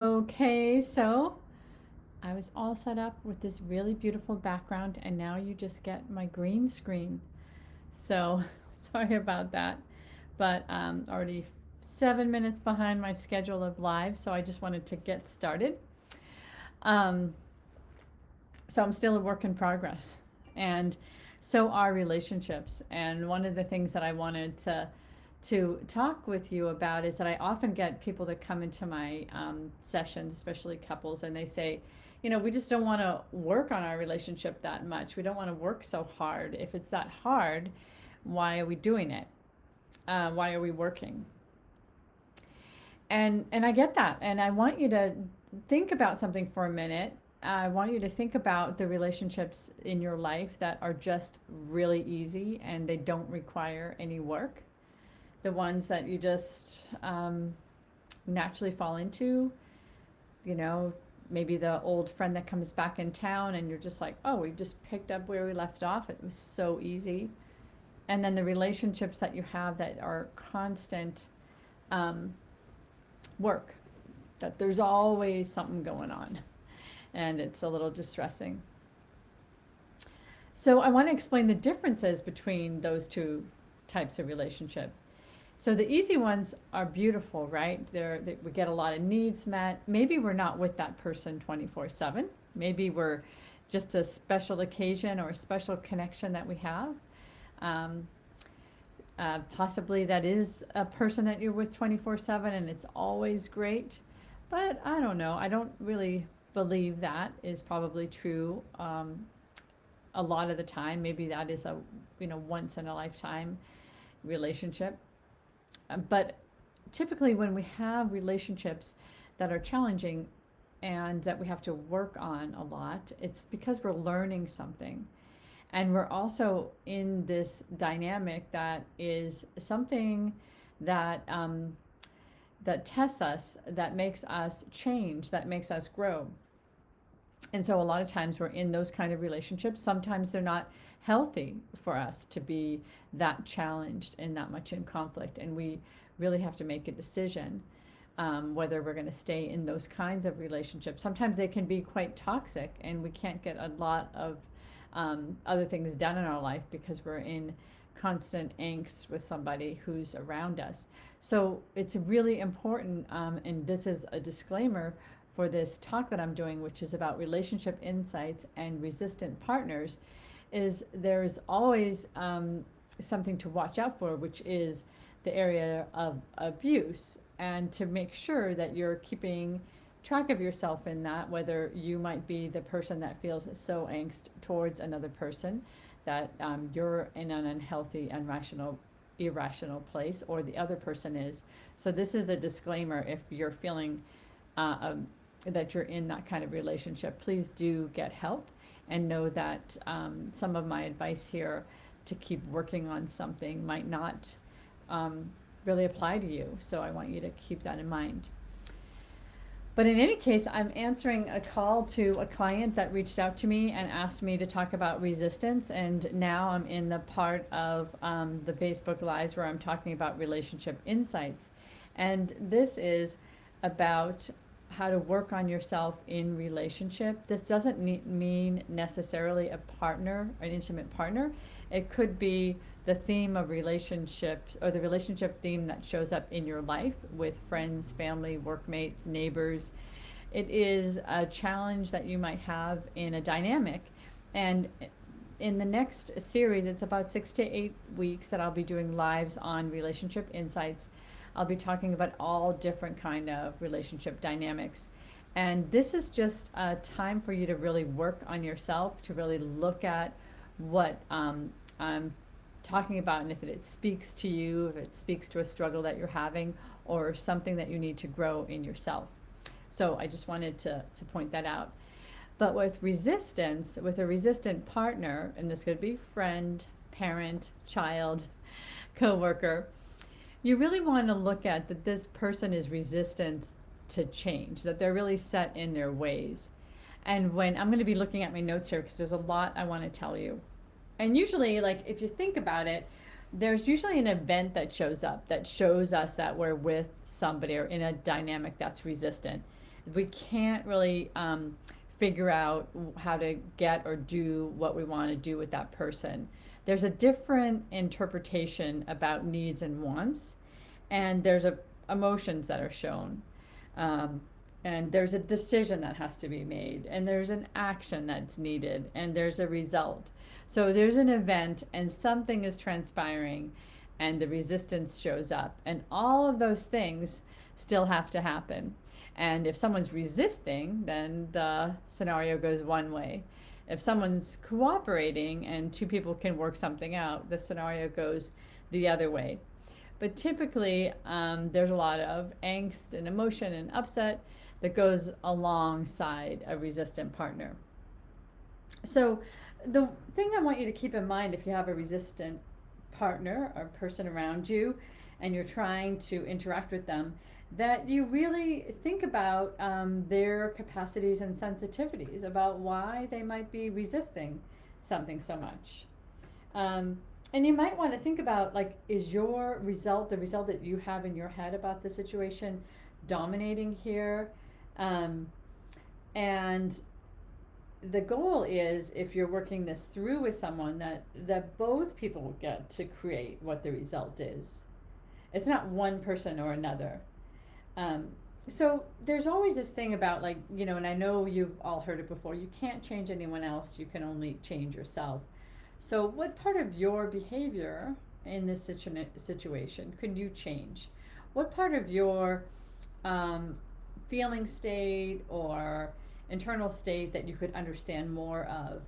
Okay, so I was all set up with this really beautiful background, and now you just get my green screen. So sorry about that, but already 7 minutes behind my schedule of live, so I just wanted to get started. Um, so I'm still a work in progress, and so are relationships. And one of the things that I wanted to talk with you about is that I often get people that come into my sessions, especially couples, and they say, we just don't want to work on our relationship that much. We don't want to work so hard. If it's that hard, why are we doing it? Why are we working? And I get that, and I want you to think about something for a minute. I want you to think about the relationships in your life that are just really easy and they don't require any work. The ones that you just naturally fall into, you know, maybe the old friend that comes back in town and you're just like, oh, we just picked up where we left off. It was so easy. And then the relationships that you have that are constant um, work, that there's always something going on and it's a little distressing. So I want to explain the differences between those two types of relationship. So the easy ones are beautiful, right? We get a lot of needs met. Maybe we're not with that person 24/7. Maybe we're just a special occasion or a special connection that we have. Um, Possibly that is a person that you're with 24/7 and it's always great. But I don't know. I don't really believe that is probably true a lot of the time. Maybe that is a once in a lifetime relationship. But typically, when we have relationships that are challenging and that we have to work on a lot, it's because we're learning something. And we're also in this dynamic that is something that that tests us, that makes us change, that makes us grow. And so a lot of times we're in those kind of relationships. Sometimes they're not healthy for us to be that challenged and that much in conflict. And we really have to make a decision whether we're going to stay in those kinds of relationships. Sometimes they can be quite toxic and we can't get a lot of other things done in our life because we're in constant angst with somebody who's around us. So it's really important, and this is a disclaimer for this talk that I'm doing, which is about relationship insights and resistant partners, is there's always something to watch out for, which is the area of abuse, and to make sure that you're keeping track of yourself in that, whether you might be the person that feels so angst towards another person that you're in an unhealthy, irrational place, or the other person is. So this is a disclaimer. If you're feeling that you're in that kind of relationship, please do get help and know that some of my advice here to keep working on something might not really apply to you. So I want you to keep that in mind. But in any case, I'm answering a call to a client that reached out to me and asked me to talk about resistance. And now I'm in the part of the Facebook Lives where I'm talking about relationship insights. And this is about how to work on yourself in relationship. This doesn't mean necessarily a partner, an intimate partner. It could be the theme of relationships, or the relationship theme that shows up in your life with friends, family, workmates, neighbors. It is a challenge that you might have in a dynamic. And in the next series, it's about 6 to 8 weeks that I'll be doing lives on relationship insights. I'll be talking about all different kind of relationship dynamics. And this is just a time for you to really work on yourself, to really look at what I'm talking about, and if it speaks to you, if it speaks to a struggle that you're having or something that you need to grow in yourself. So I just wanted to point that out. But with resistance, with a resistant partner, and this could be friend, parent, child, coworker, you really want to look at that this person is resistant to change, that they're really set in their ways. And when I'm going to be looking at my notes here, because there's a lot I want to tell you. And usually, like, if you think about it, there's usually an event that shows up that shows us that we're with somebody or in a dynamic that's resistant. We can't really figure out how to get or do what we want to do with that person. There's a different interpretation about needs and wants, and there's emotions that are shown. Um, and there's a decision that has to be made, and there's an action that's needed, and there's a result. So there's an event, and something is transpiring, and the resistance shows up, and all of those things still have to happen. And if someone's resisting, then the scenario goes one way. If someone's cooperating and two people can work something out, the scenario goes the other way. But typically, there's a lot of angst and emotion and upset that goes alongside a resistant partner. So, the thing I want you to keep in mind if you have a resistant partner or person around you and you're trying to interact with them, that you really think about their capacities and sensitivities, about why they might be resisting something so much. And you might want to think about, like, is your result, the result that you have in your head about the situation, dominating here? And the goal is, if you're working this through with someone, that both people get to create what the result is. It's not one person or another. So there's always this thing about, like, and I know you've all heard it before, you can't change anyone else, you can only change yourself. So what part of your behavior in this situation could you change? What part of your feeling state or internal state that you could understand more of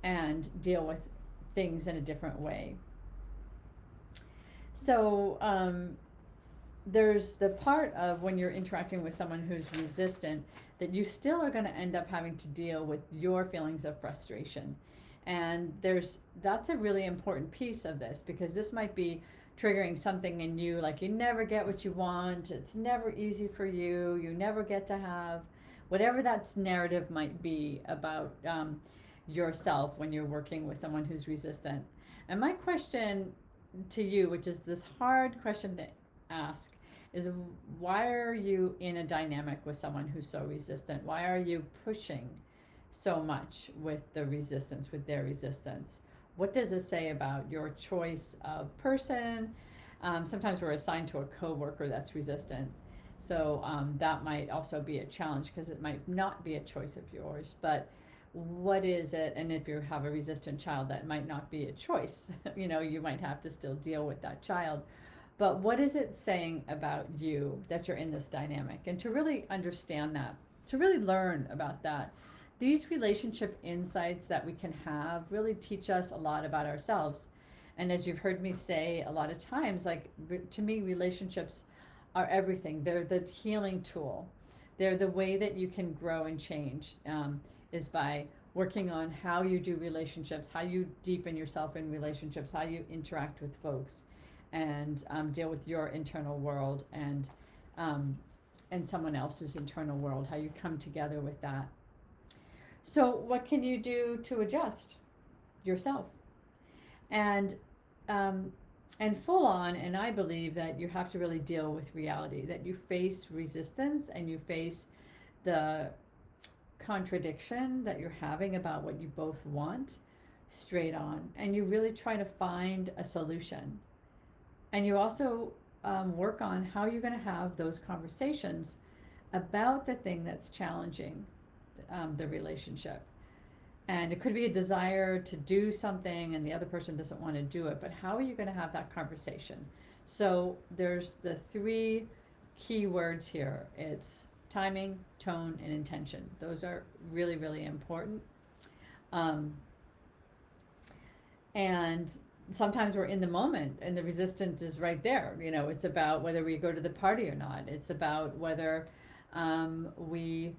and deal with things in a different way? So there's the part of when you're interacting with someone who's resistant that you still are going to end up having to deal with your feelings of frustration. And that's a really important piece of this, because this might be triggering something in you, like you never get what you want, it's never easy for you, you never get to have whatever that narrative might be about yourself when you're working with someone who's resistant. And my question to you, which is this hard question to ask, is why are you in a dynamic with someone who's so resistant? Why are you pushing so much with their resistance? What does it say about your choice of person? Sometimes we're assigned to a coworker that's resistant, so that might also be a challenge, because it might not be a choice of yours. But what is it? And if you have a resistant child, that might not be a choice. You might have to still deal with that child. But what is it saying about you that you're in this dynamic? And to really understand that, to really learn about that, these relationship insights that we can have really teach us a lot about ourselves. And as you've heard me say a lot of times, like, to me, relationships are everything. They're the healing tool. They're the way that you can grow and change, is by working on how you do relationships, how you deepen yourself in relationships, how you interact with folks, and deal with your internal world and someone else's internal world, how you come together with that. So what can you do to adjust yourself? And full on, and I believe that you have to really deal with reality, that you face resistance and you face the contradiction that you're having about what you both want straight on, and you really try to find a solution. And you also work on how you're going to have those conversations about the thing that's challenging the relationship. And it could be a desire to do something and the other person doesn't want to do it, but how are you going to have that conversation? So there's the three key words here. It's timing, tone, and intention. Those are really, really important. And sometimes we're in the moment and the resistance is right there. It's about whether we go to the party or not. It's about whether we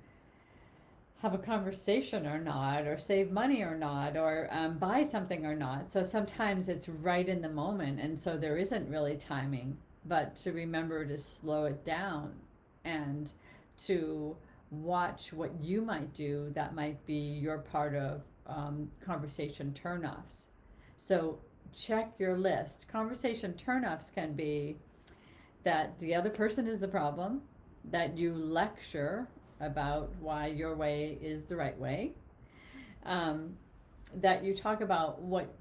have a conversation or not, or save money or not, or buy something or not. So sometimes it's right in the moment, and so there isn't really timing, but to remember to slow it down and to watch what you might do that might be your part of conversation turnoffs. So check your list. Conversation turnoffs can be that the other person is the problem, that you lecture about why your way is the right way, um, that you talk about what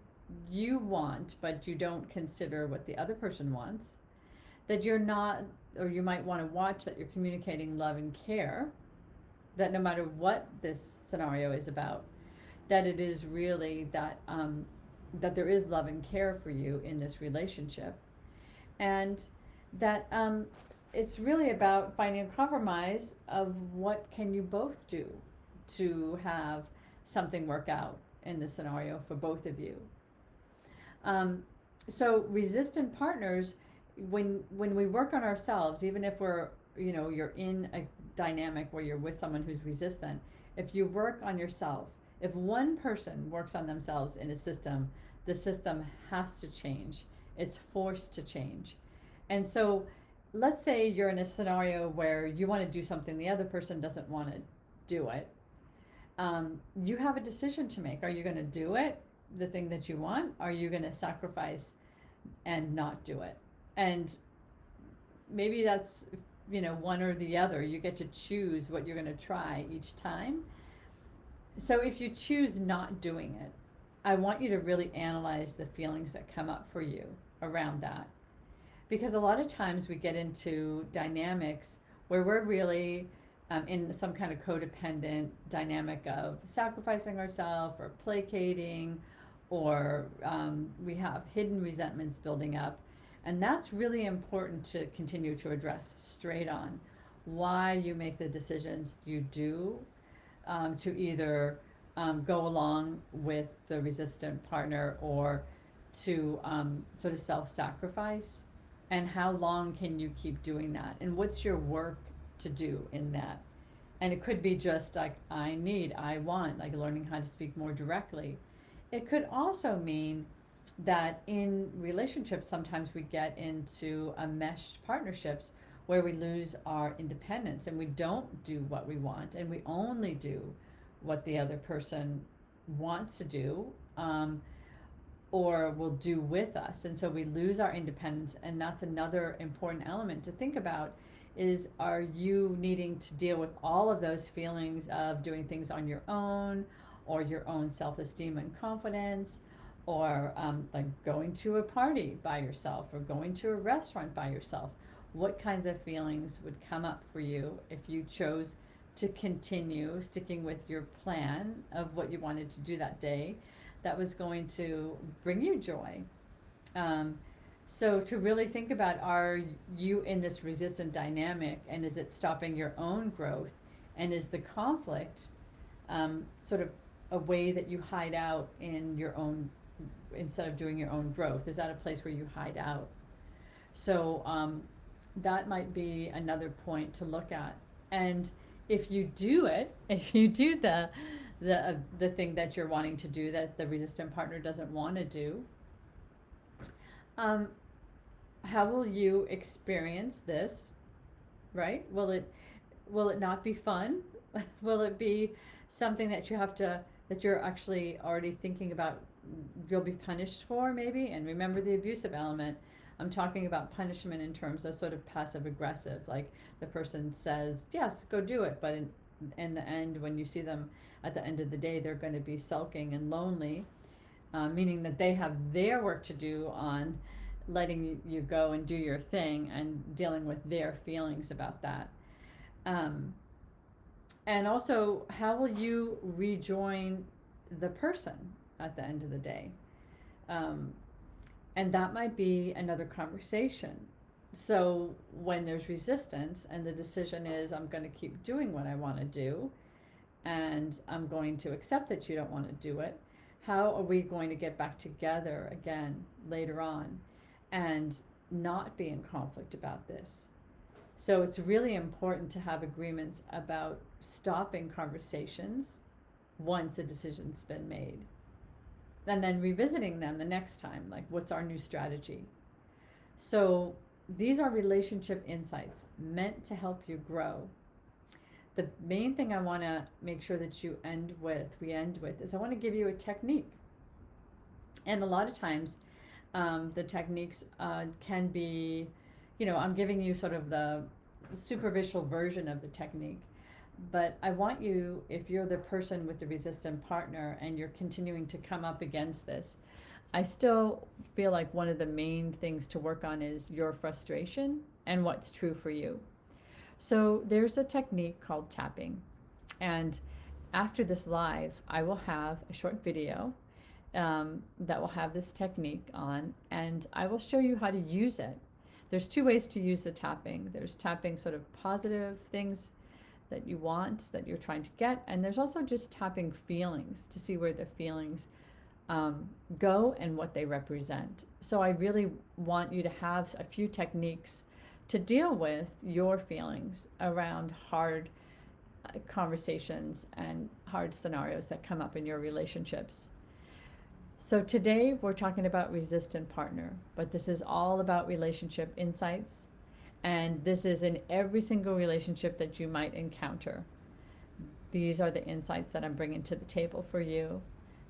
you want, but you don't consider what the other person wants, that you're not, or you might want to watch that you're communicating love and care, that no matter what this scenario is about, that it is really that that there is love and care for you in this relationship, and that it's really about finding a compromise of what can you both do to have something work out in this scenario for both of you. So resistant partners, when we work on ourselves, even if we're, you're in a dynamic where you're with someone who's resistant, if you work on yourself, if one person works on themselves in a system, the system has to change. It's forced to change. And so let's say you're in a scenario where you want to do something, the other person doesn't want to do it. You have a decision to make. Are you going to do it, the thing that you want? Are you going to sacrifice and not do it? And maybe that's, one or the other. You get to choose what you're going to try each time. So if you choose not doing it, I want you to really analyze the feelings that come up for you around that. Because a lot of times we get into dynamics where we're really in some kind of codependent dynamic of sacrificing ourselves or placating, or we have hidden resentments building up. And that's really important to continue to address straight on. Why you make the decisions you do, to either go along with the resistant partner or to sort of self-sacrifice, and how long can you keep doing that, and what's your work to do in that. And it could be just like I want, like learning how to speak more directly. It could also mean that in relationships sometimes we get into meshed partnerships where we lose our independence and we don't do what we want, and we only do what the other person wants to do, or will do with us. And so we lose our independence. And that's another important element to think about, is are you needing to deal with all of those feelings of doing things on your own, or your own self-esteem and confidence, or like going to a party by yourself or going to a restaurant by yourself? What kinds of feelings would come up for you if you chose to continue sticking with your plan of what you wanted to do that day that was going to bring you joy? So to really think about, are you in this resistant dynamic, and is it stopping your own growth? And is the conflict sort of a way that you hide out in your own, instead of doing your own growth? Is that a place where you hide out? So that might be another point to look at. And if you do it, if you do the thing that you're wanting to do that the resistant partner doesn't want to do, how will you experience this, right? Will it not be fun? Will it be something that you're actually already thinking about you'll be punished for, maybe? And remember the abusive element. I'm talking about punishment in terms of sort of passive aggressive, like the person says, yes, go do it, but in the end, when you see them at the end of the day, they're going to be sulking and lonely, meaning that they have their work to do on letting you go and do your thing and dealing with their feelings about that. And also, how will you rejoin the person at the end of the day? And that might be another conversation. So when there's resistance and the decision is, I'm going to keep doing what I want to do, and I'm going to accept that you don't want to do it, how are we going to get back together again later on and not be in conflict about this? So it's really important to have agreements about stopping conversations once a decision's been made, and then revisiting them the next time, like what's our new strategy? So these are relationship insights meant to help you grow. The main thing I want to make sure that we end with is I want to give you a technique. And a lot of times the techniques can be, I'm giving you sort of the superficial version of the technique. But I want you, if you're the person with the resistant partner and you're continuing to come up against this, I still feel like one of the main things to work on is your frustration and what's true for you. So there's a technique called tapping. And after this live, I will have a short video that will have this technique on, and I will show you how to use it. There's two ways to use the tapping. There's tapping sort of positive things that you want, that you're trying to get, and there's also just tapping feelings to see where the feelings go and what they represent. So I really want you to have a few techniques to deal with your feelings around hard conversations and hard scenarios that come up in your relationships. So today we're talking about resistant partner, but this is all about relationship insights. And this is in every single relationship that you might encounter. These are the insights that I'm bringing to the table for you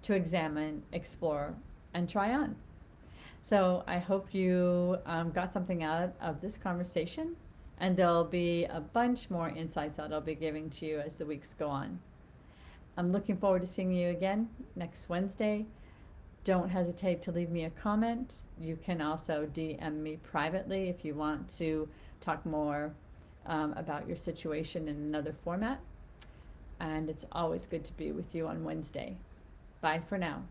to examine, explore, and try on. So I hope you got something out of this conversation, and there'll be a bunch more insights that I'll be giving to you as the weeks go on. I'm looking forward to seeing you again next Wednesday. Don't hesitate to leave me a comment. You can also DM me privately if you want to talk more about your situation in another format. And it's always good to be with you on Wednesday. Bye for now.